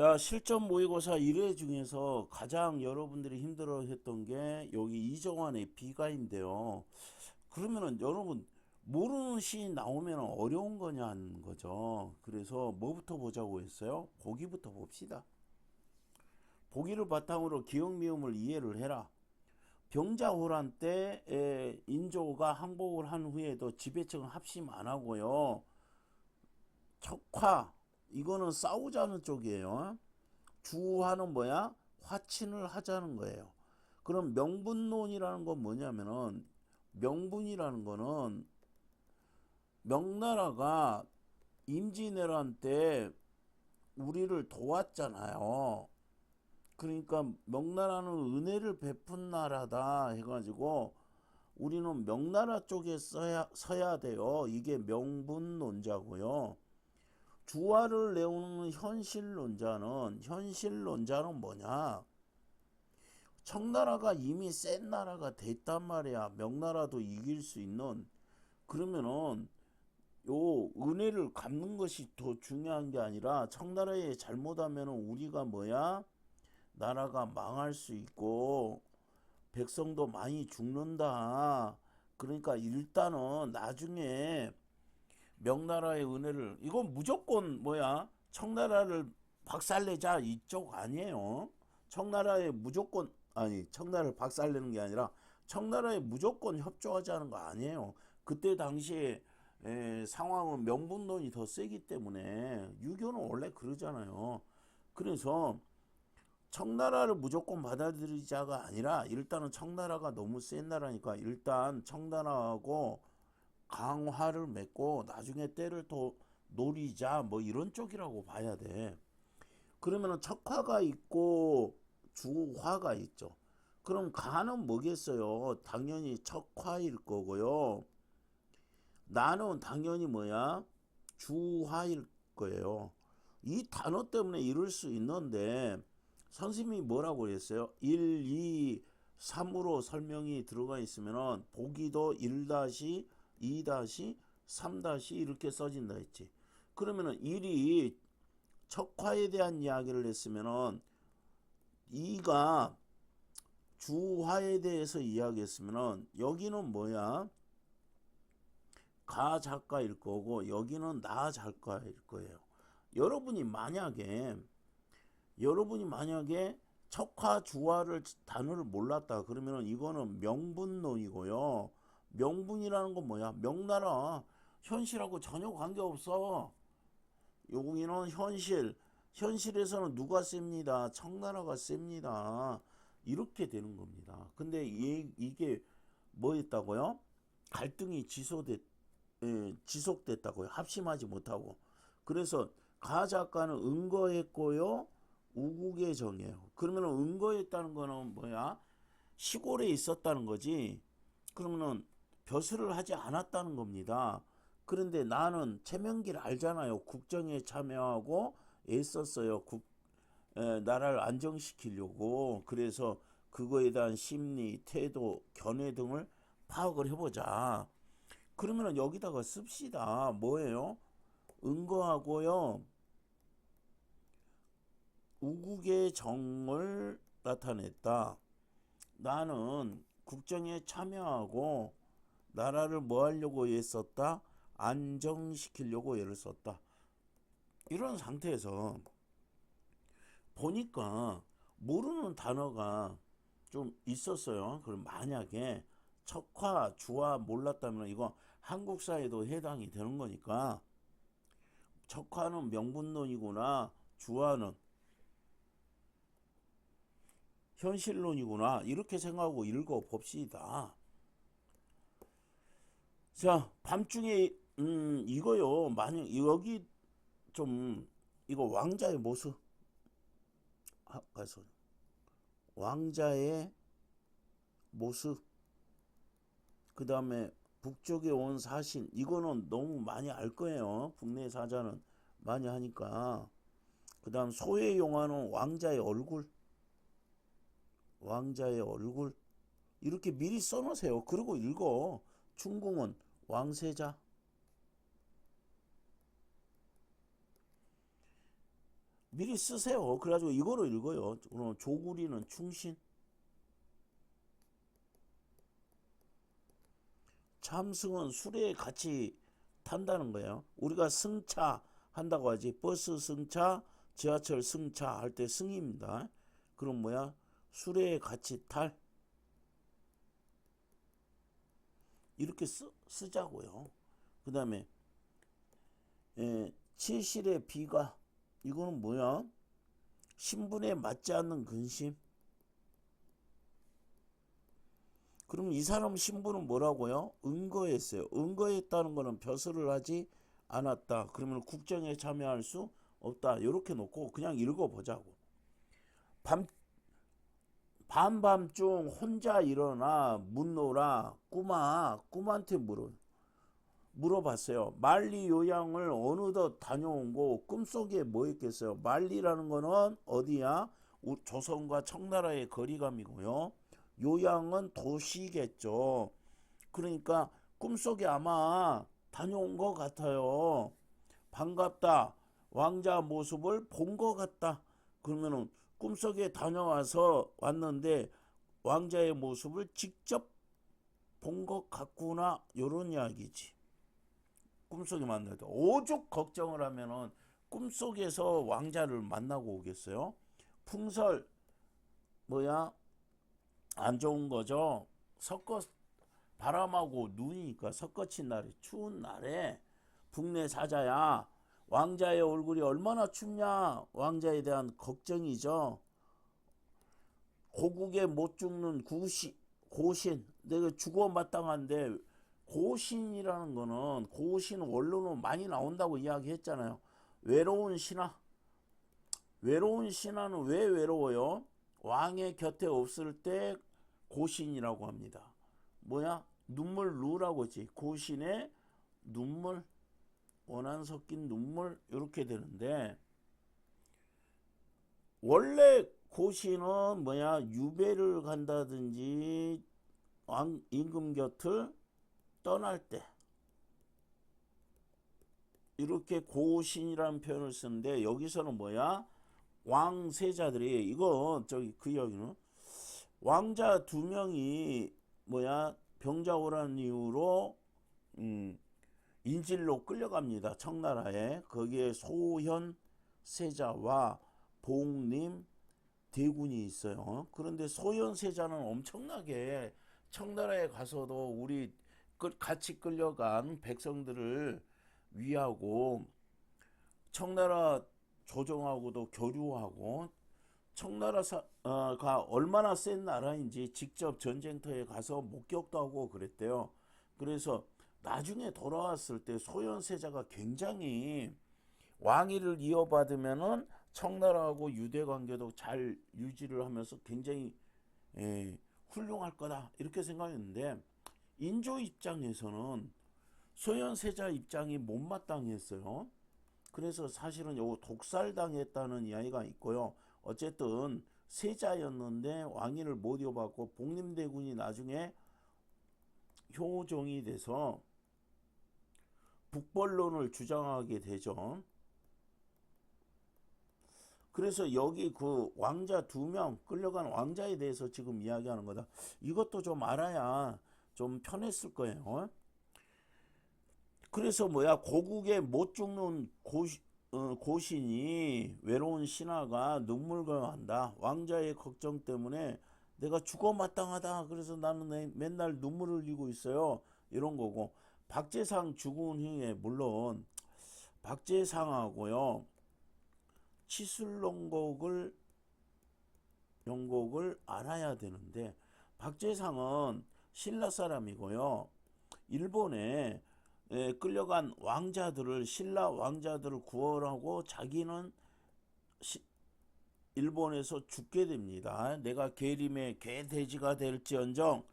자, 실전 모의고사 1회 중에서 가장 여러분들이 힘들어 했던 게 여기 이정환의 비가인데요. 그러면은 여러분 모르는 시 나오면 어려운 거냐는 거죠. 그래서 뭐부터 보자고 했어요? 보기부터 봅시다. 보기를 바탕으로 기역 미음을 이해를 해라. 병자호란 때 인조가 항복을 한 후에도 지배층 합심 안 하고요. 척화 이거는 싸우자는 쪽이에요. 주화는 뭐야? 화친을 하자는 거예요. 그럼 명분론이라는 건 뭐냐면은 명분이라는 거는 명나라가 임진왜란 때 우리를 도왔잖아요. 그러니까 명나라는 은혜를 베푼 나라다 해가지고 우리는 명나라 쪽에 서야 돼요. 이게 명분론자고요. 주화를 내오는 현실론자는 뭐냐? 청나라가 이미 센 나라가 됐단 말이야. 명나라도 이길 수 있는. 그러면은 요 은혜를 갚는 것이 더 중요한 게 아니라 청나라에 잘못하면은 우리가 뭐야? 나라가 망할 수 있고 백성도 많이 죽는다. 그러니까 일단은 나중에 명나라의 은혜를 이건 무조건 뭐야? 청나라를 박살내자 이쪽 아니에요. 청나라에 무조건 아니 청나라를 박살내는 게 아니라 청나라에 무조건 협조하자는 거 아니에요. 그때 당시에 상황은 명분론이 더 세기 때문에 유교는 원래 그러잖아요. 그래서 청나라를 무조건 받아들이자가 아니라 일단은 청나라가 너무 센 나라니까 일단 청나라하고 강화를 맺고 나중에 때를 더 노리자 뭐 이런 쪽이라고 봐야 돼. 그러면은 척화가 있고 주화가 있죠. 그럼 가는 뭐겠어요? 당연히 척화일 거고요. 나는 당연히 뭐야? 주화일 거예요. 이 단어 때문에 이럴 수 있는데 선생님이 뭐라고 그랬어요? 1, 2, 3으로 설명이 들어가 있으면은 보기도 1 2 3 이렇게 써진다 했지. 그러면은 1이 척화에 대한 이야기를 했으면은 2가 주화에 대해서 이야기했으면은 여기는 뭐야? 가 작가일 거고 여기는 나 작가일 거예요. 여러분이 만약에 척화 주화를 단어를 몰랐다 그러면은 이거는 명분론이고요. 명분이라는 건 뭐야? 명나라 현실하고 전혀 관계없어. 여기는 현실에서는 누가 셉니다. 청나라가 셉니다. 이렇게 되는 겁니다. 근데 이게 뭐였다고요? 갈등이 지속됐다고요. 합심하지 못하고. 그래서 가 작가는 은거했고요. 우국의 정이에요. 그러면 은거했다는 거는 뭐야? 시골에 있었다는 거지. 그러면은 벼슬을 하지 않았다는 겁니다. 그런데 나는 최명길 알잖아요. 국정에 참여하고 애썼어요. 나라를 안정시키려고. 그래서 그거에 대한 심리, 태도, 견해 등을 파악을 해보자. 그러면은 여기다가 씁시다. 뭐예요? 은거하고요. 우국의 정을 나타냈다. 나는 국정에 참여하고 나라를 뭐 하려고 애썼다? 안정시키려고 애를 썼다. 이런 상태에서 보니까 모르는 단어가 좀 있었어요. 그럼 만약에 척화, 주화 몰랐다면 이거 한국사에도 해당이 되는 거니까 척화는 명분론이구나. 주화는 현실론이구나. 이렇게 생각하고 읽어 봅시다. 자, 밤중에 이거요. 만약 여기 좀 이거 왕자의 모습 가서 왕자의 모습 그 다음에 북쪽에 온 사신 이거는 너무 많이 알 거예요. 국내 사자는 많이 하니까. 그 다음 소의 용화는 왕자의 얼굴 이렇게 미리 써놓으세요. 그리고 읽어. 충궁은 왕세자 미리 쓰세요. 그래가지고 이거로 읽어요. 그럼 조구리는 충신, 참승은 수레에 같이 탄다는 거예요. 우리가 승차 한다고 하지. 버스 승차, 지하철 승차 할 때 승입니다. 그럼 뭐야? 수레에 같이 탈. 이렇게 쓰자고요. 그 다음에 칠실의 비가, 이거는 뭐야? 신분에 맞지 않는 근심. 그럼 이 사람 신분은 뭐라고요? 은거했어요. 은거했다는 거는 벼슬을 하지 않았다. 그러면 국정에 참여할 수 없다. 이렇게 놓고 그냥 읽어보자고. 반밤중 혼자 일어나 묻노라. 꿈한테 물어봤어요. 만리 요양을 어느덧 다녀온 거 꿈속에 뭐 있겠어요? 만리라는 거는 어디야? 조선과 청나라의 거리감이고요. 요양은 도시겠죠. 그러니까 꿈속에 아마 다녀온 것 같아요. 반갑다. 왕자 모습을 본 것 같다. 그러면은 꿈속에 다녀와서 왔는데 왕자의 모습을 직접 본 것 같구나. 요런 이야기지. 꿈속에 만날 때 오죽 걱정을 하면은 꿈속에서 왕자를 만나고 오겠어요? 풍설 뭐야? 안 좋은 거죠. 바람하고 눈이니까 섞어친 날에, 추운 날에 북내 사자야, 왕자의 얼굴이 얼마나 춥냐. 왕자에 대한 걱정이죠. 고국에 못 죽는 고신, 내가 죽어 마땅한데, 고신이라는 거는, 고신 원로는 많이 나온다고 이야기했잖아요. 외로운 신하. 외로운 신하는 왜 외로워요? 왕의 곁에 없을 때 고신이라고 합니다. 뭐야? 눈물 누라고 했지. 고신의 눈물, 원한 섞인 눈물, 이렇게 되는데, 원래 고신은 뭐야? 유배를 간다든지 왕 임금 곁을 떠날 때 이렇게 고신이라는 표현을 쓰는데, 여기서는 뭐야? 왕세자들이, 이거 저기 그 이야기는 왕자 두 명이 뭐야? 병자호란 이유로 인질로 끌려갑니다. 청나라에. 거기에 소현 세자와 봉림 대군이 있어요. 그런데 소현 세자는 엄청나게 청나라에 가서도 우리 같이 끌려간 백성들을 위하고 청나라 조정하고도 교류하고, 청나라가 얼마나 센 나라인지 직접 전쟁터에 가서 목격도 하고 그랬대요. 그래서 나중에 돌아왔을 때 소현세자가 굉장히 왕위를 이어받으면은 청나라하고 유대 관계도 잘 유지를 하면서 굉장히 훌륭할 거다, 이렇게 생각했는데, 인조 입장에서는 소현세자 입장이 못마땅했어요. 그래서 사실은 요 독살당했다는 이야기가 있고요. 어쨌든 세자였는데 왕위를 못 이어받고 복림대군이 나중에 효종이 돼서 북벌론을 주장하게 되죠. 그래서 여기 그 왕자 두 명 끌려간 왕자에 대해서 지금 이야기하는 거다. 이것도 좀 알아야 좀 편했을 거예요. 그래서 뭐야, 고국에 못 죽는 고신이, 외로운 신하가 눈물겨한다. 왕자의 걱정 때문에 내가 죽어 마땅하다. 그래서 나는 맨날 눈물을 흘리고 있어요. 이런 거고, 박재상 죽은 후에 물론 박재상하고요 치술연곡을 알아야 되는데, 박재상은 신라 사람이고요. 일본에 끌려간 왕자들을, 신라 왕자들을 구원하고 자기는 일본에서 죽게 됩니다. 내가 계림의 개돼지가 될지언정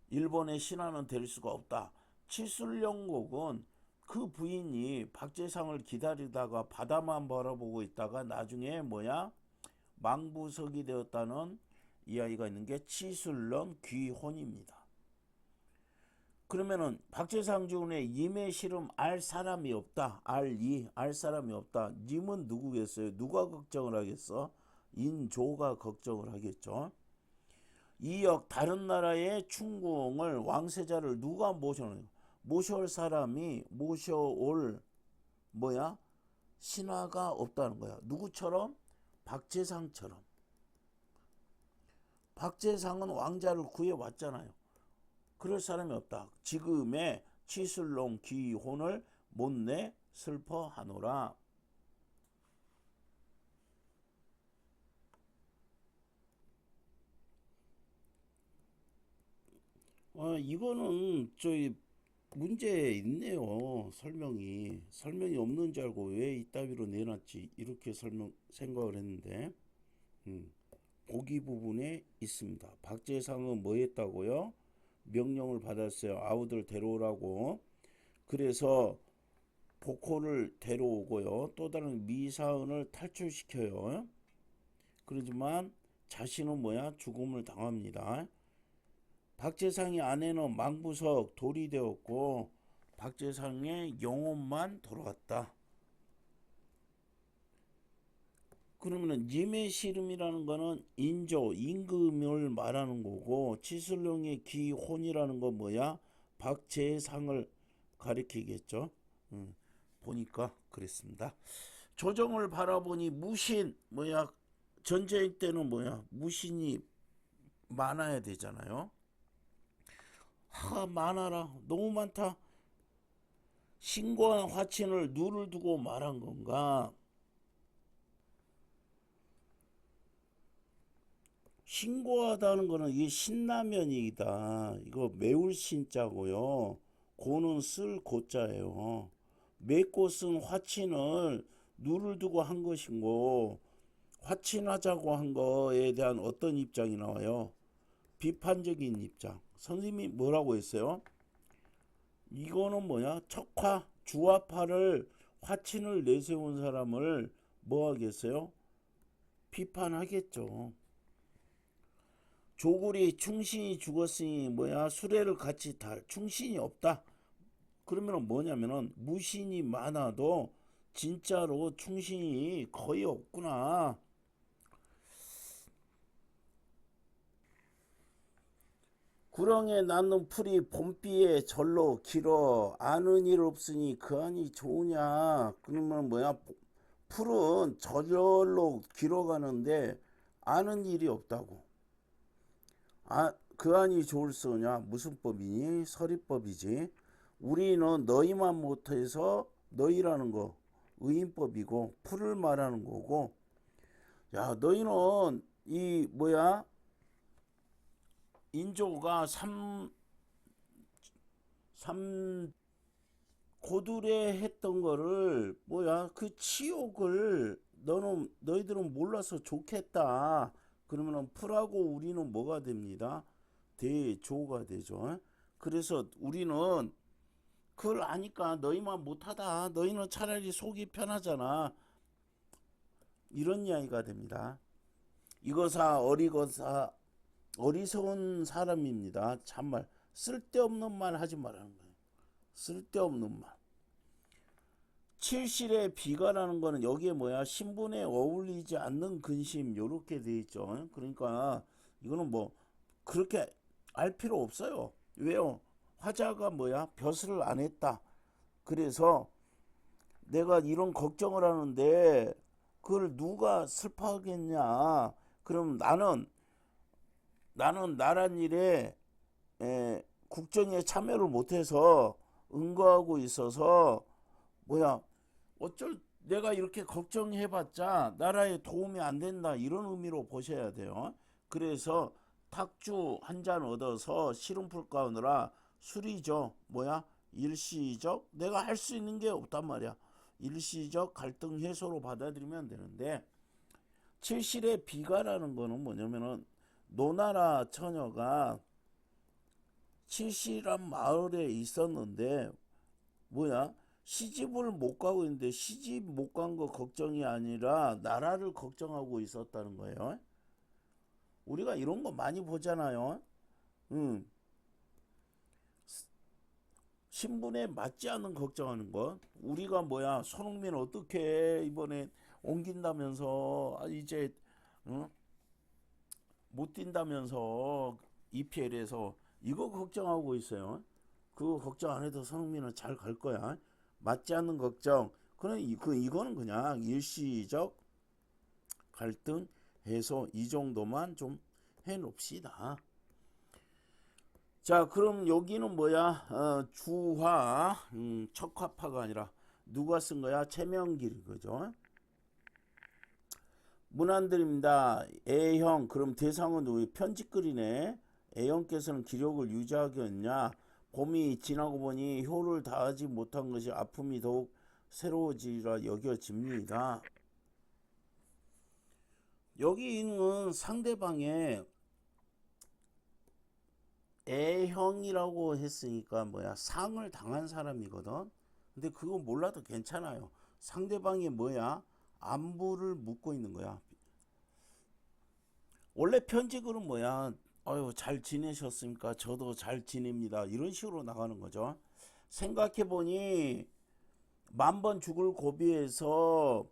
일본의 신하는 될 수가 없다. 치술연곡은 그 부인이 박재상을 기다리다가 바다만 바라보고 있다가 나중에 뭐야? 망부석이 되었다는 이야기가 있는 게 치술론 귀혼입니다. 그러면은 박재상 주운의 임의 시름 알 사람이 없다. 알 사람이 없다. 님은 누구겠어요? 누가 걱정을 하겠어? 인조가 걱정을 하겠죠. 이역 다른 나라의 충궁을 왕세자를 누가 모셔올 사람이 모셔올 뭐야? 신하가 없다는 거야. 누구처럼? 박재상처럼. 박재상은 왕자를 구해왔잖아요. 그럴 사람이 없다. 지금의 치슬롱 기혼을 못내 슬퍼하노라. 이거는 저희 문제 있네요. 설명이 없는 줄 알고 왜 이따위로 내놨지 이렇게 생각을 했는데 보기 부분에 있습니다. 박재상은 뭐 했다고요? 명령을 받았어요. 아우들 데려오라고. 그래서 복호를 데려오고요. 또 다른 미사은을 탈출시켜요. 그러지만 자신은 뭐야? 죽음을 당합니다. 박재상의 아내는 망부석 돌이 되었고 박재상의 영혼만 돌아왔다. 그러면은 님의 시름이라는 거는 인조, 임금을 말하는 거고 치슬룡의 기혼이라는 건 뭐야? 박재상을 가리키겠죠. 보니까 그랬습니다. 조정을 바라보니 무신 뭐야? 전쟁 때는 뭐야? 무신이 많아야 되잖아요. 많아라. 너무 많다. 신고한 화친을 누를 두고 말한 건가? 신고하다는 거는 이게 신라면이다. 이거 매울 신자고요. 고는 쓸 고자예요. 맺고 쓴 화친을 누를 두고 한 것이고 화친하자고 한 거에 대한 어떤 입장이 나와요? 비판적인 입장. 선생님이 뭐라고 했어요? 이거는 뭐야? 척화, 주화파를 화친을 내세운 사람을 뭐 하겠어요? 비판하겠죠. 조굴이 충신이 죽었으니 뭐야? 수레를 같이 탈 충신이 없다. 그러면 뭐냐면은 무신이 많아도 진짜로 충신이 거의 없구나. 구렁에 낳는 풀이 봄비에 절로 길어 아는 일 없으니 그 안이 좋으냐. 그러면 뭐야? 풀은 저절로 길어가는데 아는 일이 없다고. 그 안이 좋을 수냐? 무슨 법이니? 서리법이지. 우리는 너희만 못해서 너희라는 거 의인법이고 풀을 말하는 거고. 야, 너희는 이 뭐야? 인조가 삼 고들에 했던 거를 뭐야? 그 치욕을 너희들은 몰라서 좋겠다. 그러면은 풀하고 우리는 뭐가 됩니다? 대조가 되죠. 그래서 우리는 그걸 아니까 너희만 못하다. 너희는 차라리 속이 편하잖아. 이런 이야기가 됩니다. 이거사 어리석은 사람입니다. 참말 쓸데없는 말 하지 말라는 거예요. 쓸데없는 말. 칠실의 비가라는 거는 여기에 뭐야? 신분에 어울리지 않는 근심 요렇게 돼 있죠. 그러니까 이거는 뭐 그렇게 알 필요 없어요. 왜요? 화자가 뭐야? 벼슬을 안 했다. 그래서 내가 이런 걱정을 하는데 그걸 누가 슬퍼하겠냐? 그럼 나는 나란 일에 국정에 참여를 못해서 응거하고 있어서 뭐야? 내가 이렇게 걱정해봤자 나라에 도움이 안 된다 이런 의미로 보셔야 돼요. 그래서 탁주 한 잔 얻어서 시름풀 까느라 술이죠. 뭐야? 일시적 내가 할 수 있는 게 없단 말이야. 일시적 갈등 해소로 받아들이면 되는데 칠실의 비가라는 거는 뭐냐면은 노나라 처녀가 칠실한 마을에 있었는데 뭐야? 시집을 못 가고 있는데 시집 못 간 거 걱정이 아니라 나라를 걱정하고 있었다는 거예요. 우리가 이런 거 많이 보잖아요. 음, 신분에 맞지 않는 걱정하는 것. 우리가 뭐야, 손흥민 어떻게 이번에 옮긴다면서, 이제 어? 못 뛴다면서 EPL에서 이거 걱정하고 있어요. 그거 걱정 안 해도 손흥민은 잘 갈 거야. 맞지 않는 걱정. 이거는 그냥 일시적 갈등 해소 이 정도만 좀 해놓읍시다. 자, 그럼 여기는 뭐야? 주화, 척화파가 아니라 누가 쓴 거야? 최명길, 그죠? 문안드립니다. A형, 그럼 대상은 누구? 편집글이네. A형께서는 기력을 유지하겠냐? 봄이 지나고 보니 효를 다하지 못한 것이 아픔이 더욱 새로워지라 여겨집니다. 여기 있는 상대방의 A형이라고 했으니까 뭐야, 상을 당한 사람이거든. 근데 그거 몰라도 괜찮아요. 상대방이 뭐야, 안부를 묻고 있는 거야. 원래 편집으로 뭐야, 아유 잘 지내셨습니까? 저도 잘 지냅니다. 이런 식으로 나가는 거죠. 생각해보니 만 번 죽을 고비에서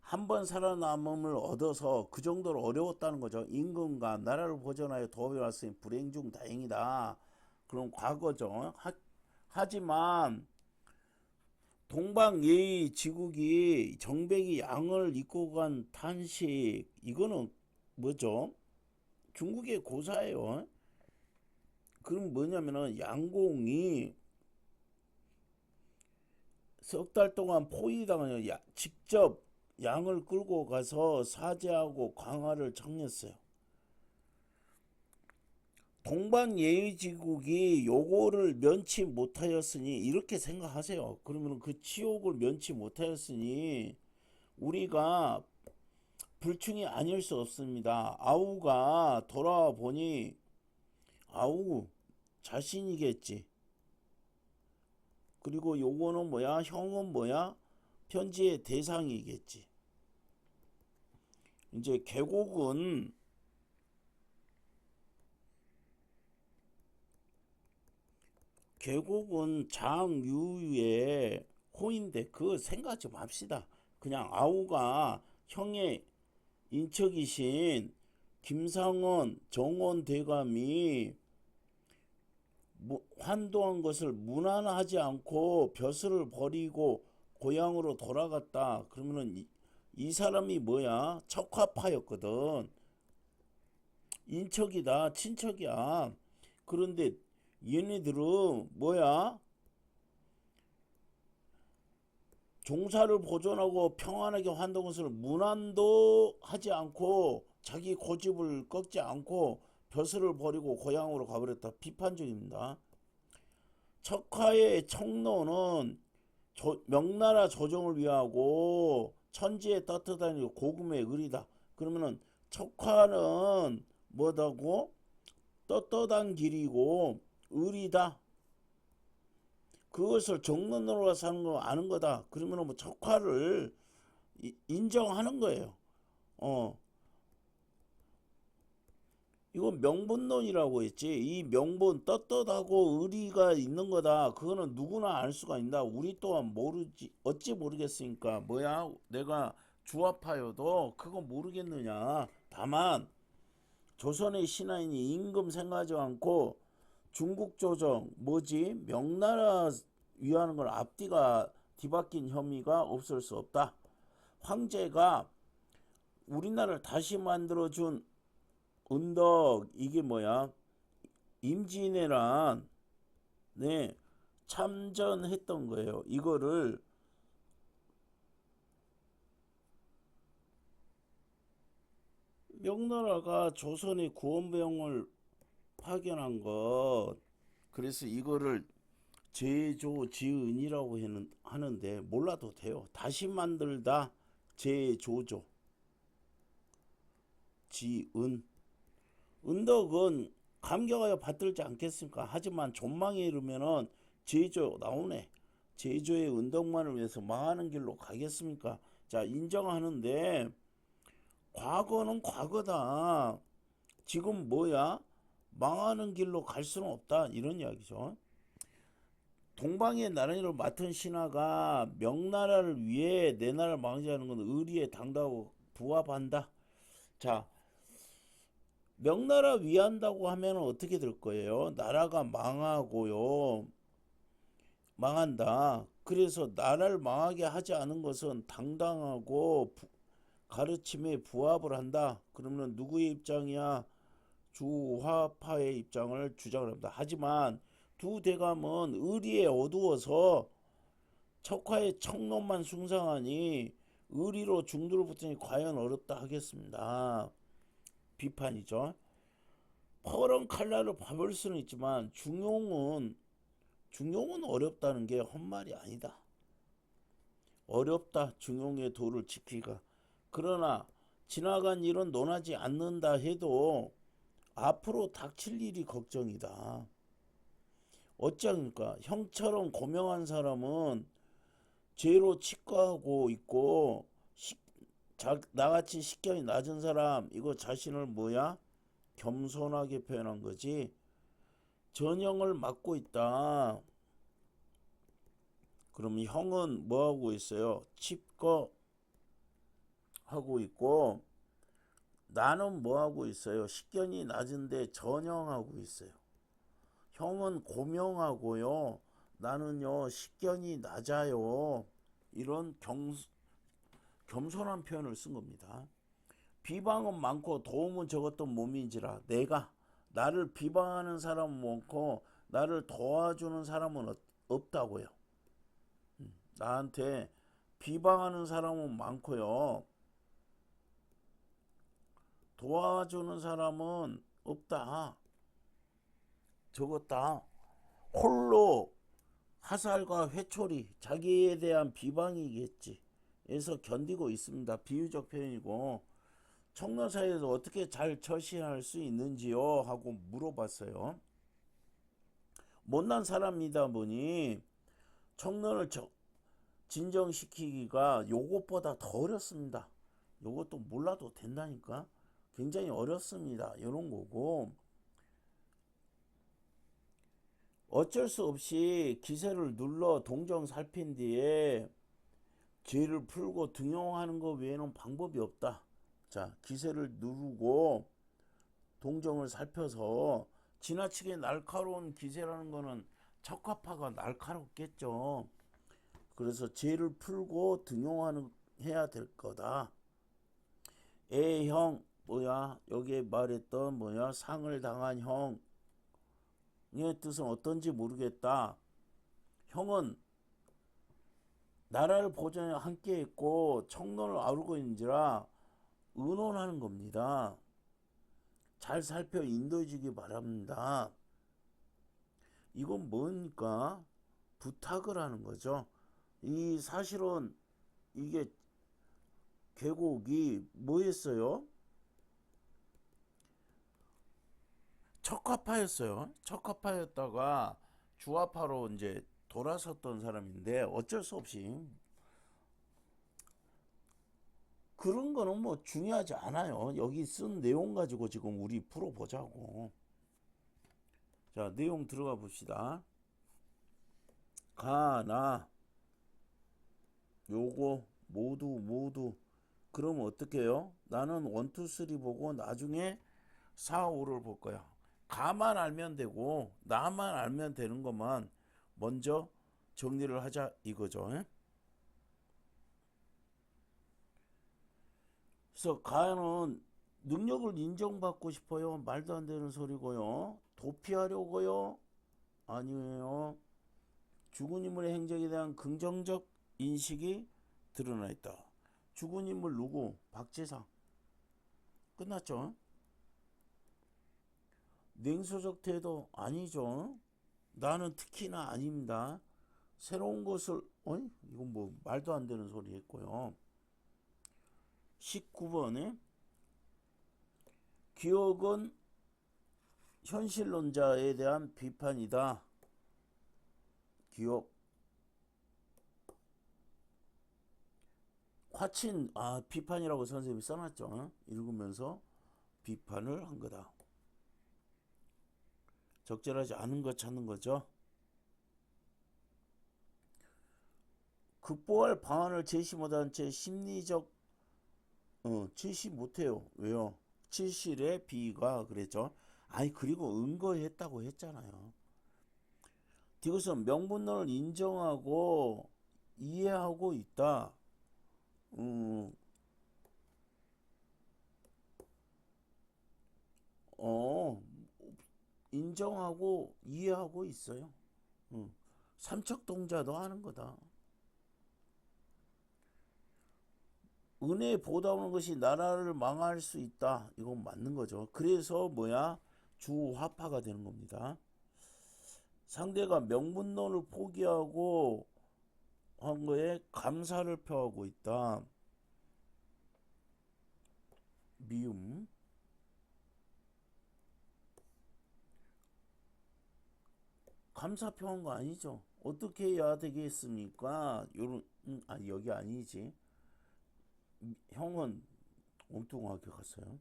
한 번 살아남음을 얻어서 그 정도로 어려웠다는 거죠. 임금과 나라를 보존하여 도움이 왔으니 불행 중 다행이다. 그럼 과거죠. 하지만 동방예의 지국이 정백이 양을 입고 간 탄식, 이거는 뭐죠? 중국의 고사예요. 그럼 뭐냐면은 양공이 석 달 동안 포위당하여 직접 양을 끌고 가서 사죄하고 광화를 청했어요. 동방예의지국이 요거를 면치 못하였으니 이렇게 생각하세요. 그러면 그 치욕을 면치 못하였으니 우리가 불충이 아닐 수 없습니다. 아우가 돌아와 보니 아우 자신이겠지. 그리고 요거는 뭐야? 형은 뭐야? 편지의 대상이겠지. 이제 계곡은 장유의 호인데 그거 생각 좀 합시다. 그냥 아우가 형의 인척이신 김상원 정원 대감이 환도한 것을 무난하지 않고 벼슬을 버리고 고향으로 돌아갔다. 그러면은 이 사람이 뭐야? 척화파였거든. 인척이다, 친척이야. 그런데 얘네들은 뭐야? 종사를 보존하고 평안하게 환던 것을 무난도 하지 않고 자기 고집을 꺾지 않고 벼슬을 버리고 고향으로 가버렸다. 비판적입니다. 척화의 청로는 명나라 조정을 위하고 천지에 떳떳하니 고금의 의리다. 그러면은 척화는 뭐다고? 떳떳한 길이고 의리다. 그것을 정론으로 사는 거 아는 거다. 그러면은 뭐 척화를 인정하는 거예요. 어, 이건 명분론이라고 했지. 이 명분 떳떳하고 의리가 있는 거다. 그거는 누구나 알 수가 있다. 우리 또한 모르지 어찌 모르겠으니까 뭐야, 내가 주화파여도 그거 모르겠느냐. 다만 조선의 신하인이 임금 생각하지 않고 중국 조정 뭐지 명나라 위하는 걸 앞뒤가 뒤바뀐 혐의가 없을 수 없다. 황제가 우리나라를 다시 만들어준 은덕, 이게 뭐야? 임진왜란 네 참전했던 거예요. 이거를 명나라가 조선의 구원병을 파견한 것, 그래서 이거를 제조지은이라고 하는데 몰라도 돼요. 다시 만들다 제조조 지은. 은덕은 감격하여 받들지 않겠습니까? 하지만 존망에 이르면은 제조 나오네. 제조의 은덕만을 위해서 망하는 길로 가겠습니까? 자, 인정하는데 과거는 과거다. 지금 뭐야? 망하는 길로 갈 수는 없다. 이런 이야기죠. 동방의 나란히를 맡은 신하가 명나라를 위해 내 나라를 망치하는 건 의리에 당당하고 부합한다. 자, 명나라 위한다고 하면 어떻게 될 거예요? 나라가 망하고요. 망한다. 그래서 나라를 망하게 하지 않은 것은 당당하고 가르침에 부합을 한다. 그러면 누구의 입장이야? 주화파의 입장을 주장을 합니다. 하지만 두 대감은 의리에 어두워서 척화의 척론만 숭상하니 의리로 중도를 붙으니 과연 어렵다 하겠습니다. 비판이죠. 퍼런 칼날을 밟을 수는 있지만 중용은 어렵다는 게 헛말이 아니다. 어렵다. 중용의 도를 지키기가. 그러나 지나간 일은 논하지 않는다 해도 앞으로 닥칠 일이 걱정이다. 어찌합니까? 형처럼 고명한 사람은 죄로 치과하고 있고 나같이 식견이 낮은 사람 이거 자신을 뭐야? 겸손하게 표현한 거지. 전형을 맡고 있다. 그럼 형은 뭐 하고 있어요? 칩거 하고 있고 나는 뭐 하고 있어요? 식견이 낮은데 전형하고 있어요. 형은 고명하고요. 나는요 식견이 낮아요. 이런 겸손한 표현을 쓴 겁니다. 비방은 많고 도움은 적었던 몸인지라 내가 나를 비방하는 사람은 많고 나를 도와주는 사람은 없다고요. 나한테 비방하는 사람은 많고요. 도와주는 사람은 없다. 적었다. 홀로 화살과 회초리 자기에 대한 비방이겠지. 에서 견디고 있습니다. 비유적 표현이고 청년 사이에서 어떻게 잘 처신할 수 있는지요? 하고 물어봤어요. 못난 사람이다 보니 청년을 진정시키기가 요것보다 더 어렵습니다. 요것도 몰라도 된다니까. 굉장히 어렵습니다. 이런 거고 어쩔 수 없이 기세를 눌러 동정 살핀 뒤에 죄를 풀고 등용하는 것 외에는 방법이 없다. 자, 기세를 누르고 동정을 살펴서 지나치게 날카로운 기세라는 거는 척화파가 날카롭겠죠. 그래서 죄를 풀고 등용하는 해야 될 거다. 형 뭐야? 여기에 말했던 뭐야? 상을 당한 형의 뜻은 어떤지 모르겠다. 형은 나라를 보존에 함께 있고 청론을 아우르고 있는지라 의논하는 겁니다. 잘 살펴 인도해 주기 바랍니다. 이건 뭡니까? 부탁을 하는 거죠. 이 사실은 이게 계곡이 뭐였어요? 척화파였어요. 척화파였다가 주화파로 이제 돌아섰던 사람인데 어쩔 수 없이 그런 거는 뭐 중요하지 않아요. 여기 쓴 내용 가지고 지금 우리 풀어보자고. 자, 내용 들어가 봅시다. 가나 요거 모두 그럼 어떻게 해요? 나는 1, 2, 3 보고 나중에 4, 5를 볼 거야. 가만 알면 되고 나만 알면 되는 것만 먼저 정리를 하자 이거죠. 그래서 가는 능력을 인정받고 싶어요. 말도 안 되는 소리고요. 도피하려고요. 아니에요. 죽은 인물의 행적에 대한 긍정적 인식이 드러나 있다. 죽은 인물 누구? 박재상. 끝났죠. 냉소적 태도 아니죠. 나는 특히나 아닙니다. 새로운 것을 이건 뭐 말도 안 되는 소리 했고요. 19번에 기억은 현실론자에 대한 비판이다. 기억 화친 비판이라고 선생님이 써놨죠. 읽으면서 비판을 한 거다. 적절하지 않은 것 찾는 거죠. 극복할 방안을 제시 못한 채 심리적 제시 못해요. 왜요? 치실의 비가 그랬죠. 아니 그리고 은거했다고 했잖아요. 이것은 명분론을 인정하고 이해하고 있다. 음, 어, 인정하고 이해하고 있어요. 삼척동자도 하는 거다. 은혜에 보답하는 것이 나라를 망할 수 있다. 이건 맞는 거죠. 그래서 뭐야? 주화파가 되는 겁니다. 상대가 명분론을 포기하고 한 거에 감사를 표하고 있다. 미움. 감사 표한 거 아니죠. 어떻게 해야 되겠습니까? 요런 아니 여기 아니지. 형은 엉뚱하게 갔어요.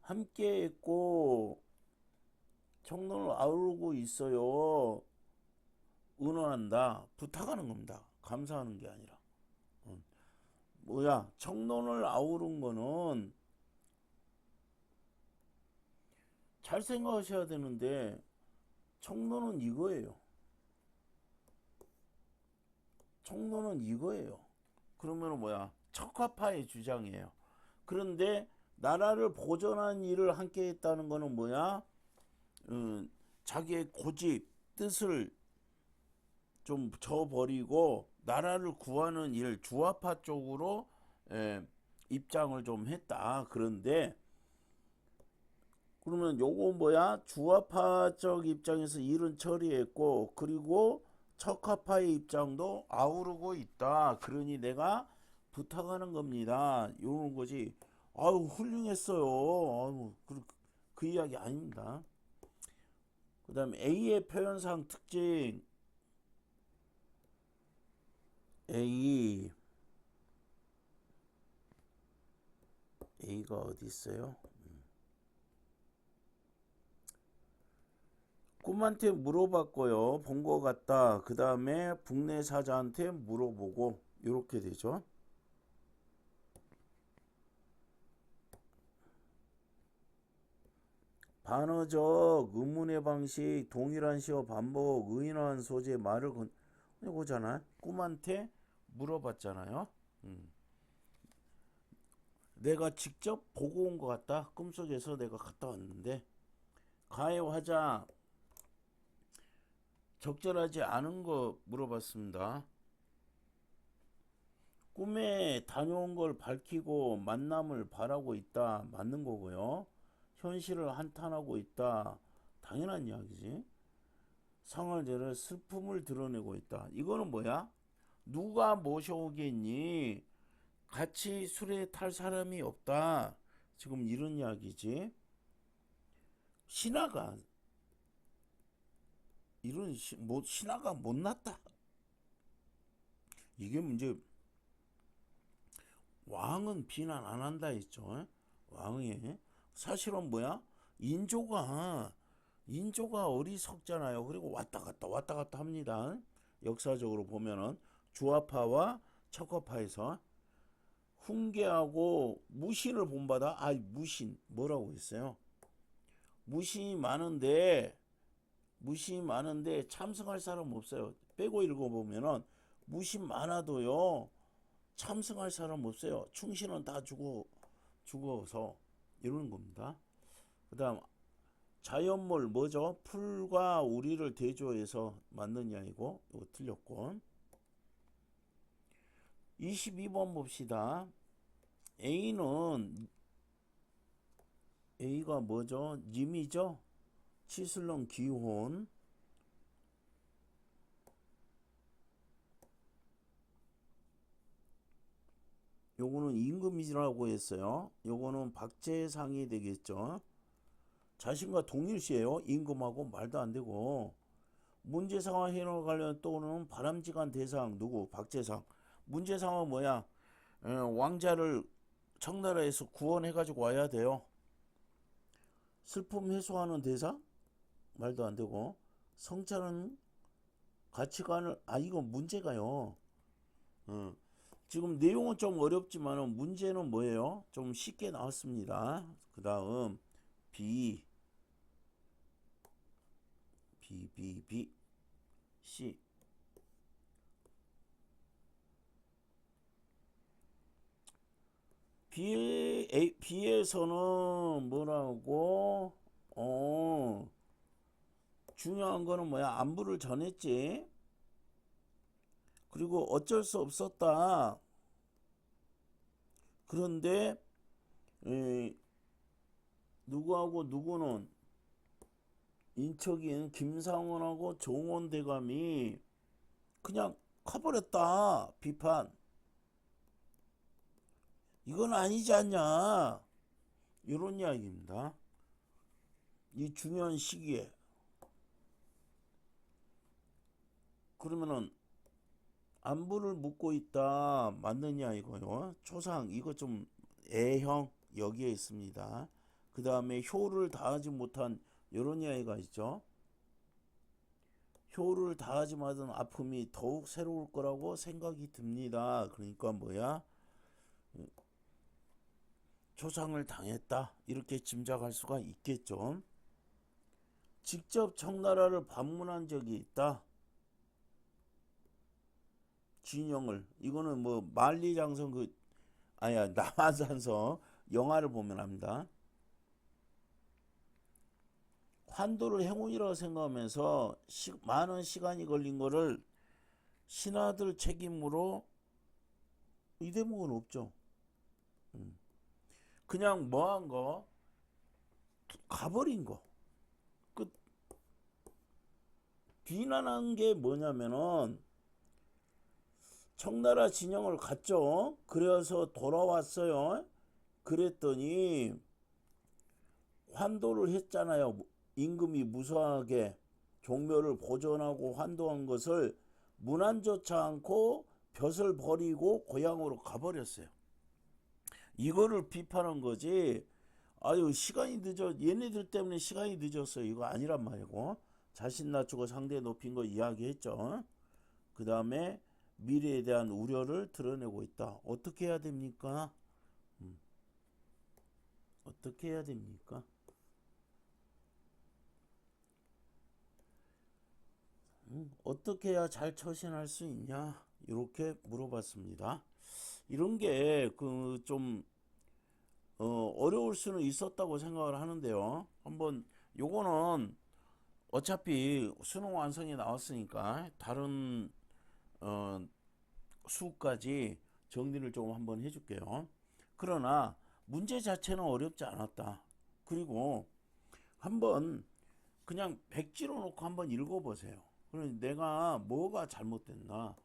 함께 했고 청론을 아우르고 있어요. 은원한다. 부탁하는 겁니다. 감사하는 게 아니라. 뭐야? 청론을 아우른 거는 잘 생각하셔야 되는데 청론은 이거예요. 청론은 이거예요. 그러면 뭐야? 척화파의 주장이에요. 그런데 나라를 보존한 일을 함께 했다는 거는 뭐야? 자기의 고집, 뜻을 좀 저버리고 나라를 구하는 일, 주화파 쪽으로 입장을 좀 했다. 그런데 그러면 요거 뭐야? 주화파적 입장에서 일은 처리했고 그리고 척화파의 입장도 아우르고 있다. 그러니 내가 부탁하는 겁니다. 이런 거지. 아유 훌륭했어요. 아유 그 이야기 아닙니다. 그 다음에 A의 표현상 특징. A가 어디 있어요? 꿈한테 물어봤고요. 본 것 같다. 그 다음에 북내 사자한테 물어보고 이렇게 되죠. 반어적 의문의 방식 동일한 시어 반복 의인화한 소재 말을 이거잖아. 꿈한테 물어봤잖아요. 내가 직접 보고 온 것 같다. 꿈속에서 내가 갔다 왔는데 가해 화자 적절하지 않은 거 물어봤습니다. 꿈에 다녀온 걸 밝히고 만남을 바라고 있다. 맞는 거고요. 현실을 한탄하고 있다. 당연한 이야기지. 상할제를 슬픔을 드러내고 있다. 이거는 뭐야? 누가 모셔오겠니? 같이 술에 탈 사람이 없다. 지금 이런 이야기지. 신하가 신하가 못났다. 이게 문제. 왕은 비난 안 한다 했죠. 왕이 사실은 뭐야? 인조가 어리석잖아요. 그리고 왔다 갔다 합니다. 역사적으로 보면은 주화파와 척화파에서 훈계하고 무신을 본받아. 무신 뭐라고 했어요? 무신이 많은데 참석할 사람 없어요. 빼고 읽어보면은 무신 많아도요 참석할 사람 없어요. 충신은 다 죽어서 이러는 겁니다. 그 다음 자연몰 뭐죠? 풀과 우리를 대조해서 만든 이야기고 이거 틀렸고 22번 봅시다. A가 뭐죠? 님이죠? 치슬렁 기혼. 요거는 임금이라고 했어요. 요거는 박제상이 되겠죠. 자신과 동일시해요. 임금하고 말도 안 되고. 문제상황 해결 관련 또는 바람직한 대상 누구? 박제상. 문제상황은 뭐야? 왕자를 청나라에서 구원해가지고 와야 돼요. 슬픔 해소하는 대상? 말도 안 되고. 성찬은 가치관을, 이거 문제가요. 어, 지금 내용은 좀 어렵지만 문제는 뭐예요? 좀 쉽게 나왔습니다. 그 다음 B, C. B에서는 뭐라고? 중요한 거는 뭐야? 안부를 전했지. 그리고 어쩔 수 없었다. 그런데 에, 누구하고 누구는 인척인 김상원하고 정원 대감이 그냥 커버렸다. 비판. 이건 아니지 않냐. 이런 이야기입니다. 이 중요한 시기에. 그러면은 안부를 묻고 있다. 맞느냐 이거요. 초상 이거 좀 A형 여기에 있습니다. 그 다음에 효를 다하지 못한 이런 이야기가 있죠. 효를 다하지 못한 아픔이 더욱 새로울 거라고 생각이 듭니다. 그러니까 뭐야? 초상을 당했다. 이렇게 짐작할 수가 있겠죠. 직접 청나라를 방문한 적이 있다. 진영을. 이거는 뭐 만리장성 남한산성 영화를 보면 합니다. 환도를 행운이라고 생각하면서 많은 시간이 걸린 거를 신하들 책임으로 이 대목은 없죠. 그냥 뭐한 거 가버린 거. 끝. 비난한 게 뭐냐면은 청나라 진영을 갔죠. 그래서 돌아왔어요. 그랬더니 환도를 했잖아요. 임금이 무사하게 종묘를 보존하고 환도한 것을 문안조차 않고 벼슬 버리고 고향으로 가버렸어요. 이거를 비판한 거지. 아유 시간이 늦어. 얘네들 때문에 시간이 늦었어요. 이거 아니란 말이고. 자신 낮추고 상대 높인 거 이야기했죠. 그 다음에 미래에 대한 우려를 드러내고 있다. 어떻게 해야 됩니까? 어떻게 해야 됩니까? 어떻게 해야 잘 처신할 수 있냐? 이렇게 물어봤습니다. 이런 게 그 좀 어려울 수는 있었다고 생각을 하는데요. 한번 요거는 어차피 수능 완성이 나왔으니까 다른 어, 수까지 정리를 조금 한번 해줄게요. 그러나 문제 자체는 어렵지 않았다. 그리고 한번 그냥 백지로 놓고 한번 읽어보세요. 그럼 내가 뭐가 잘못됐나?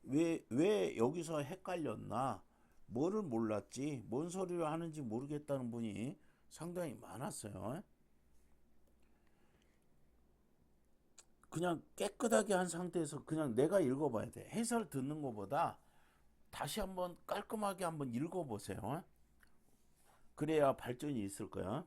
왜 여기서 헷갈렸나? 뭐를 몰랐지? 뭔 소리를 하는지 모르겠다는 분이 상당히 많았어요. 그냥 깨끗하게 한 상태에서 그냥 내가 읽어봐야 돼. 해설 듣는 것보다 다시 한번 깔끔하게 한번 읽어보세요. 그래야 발전이 있을 거야.